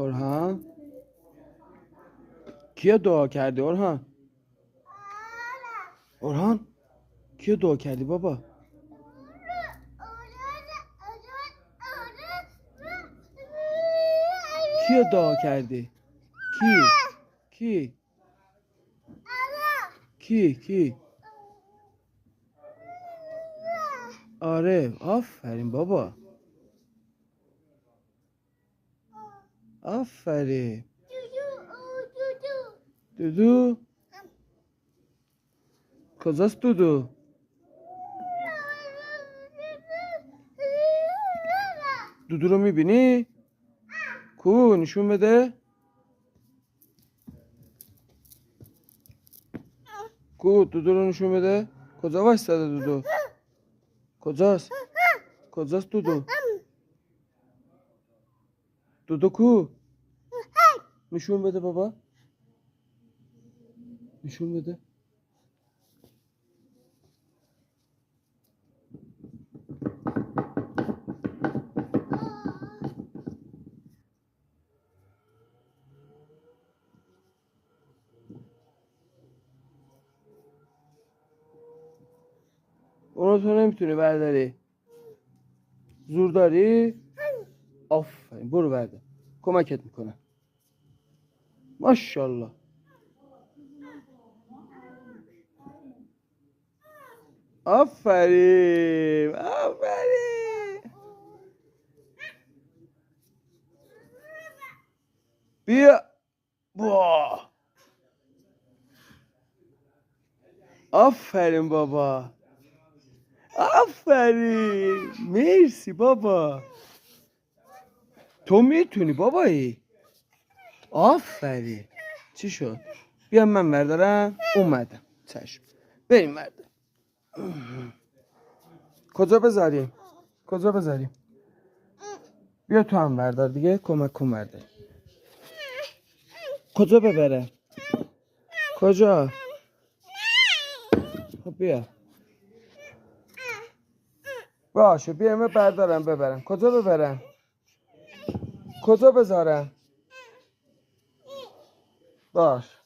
orhan کیا دعا کردی orhan orhan کیا دعا کردی بابا کیا دعا کردی کی کی آره آفرین بابا آفرین دودو کجاست دودو دودو رو میبینی کو نشون بده کو دودو رو نشون بده کجا وایساده دودو کجاست دودو دودو کو نشون بده بابا نشون بده اونو تو نمیتونی برداری زور داری آفرین برو بردار کمکت میکنم ماشاءالله آفرین بیا آفرین بابا آفرین مرسی بابا تو میتونی بابایی آفرین چی شد بیا من بردارم اومدم چشم بریم بردار کجا بذاریم بیا تو هم بردار دیگه کمک کن بردار کجا ببره کجا خب بیا باشه بیا من ببرم کجا ببرم کجا بذارم باش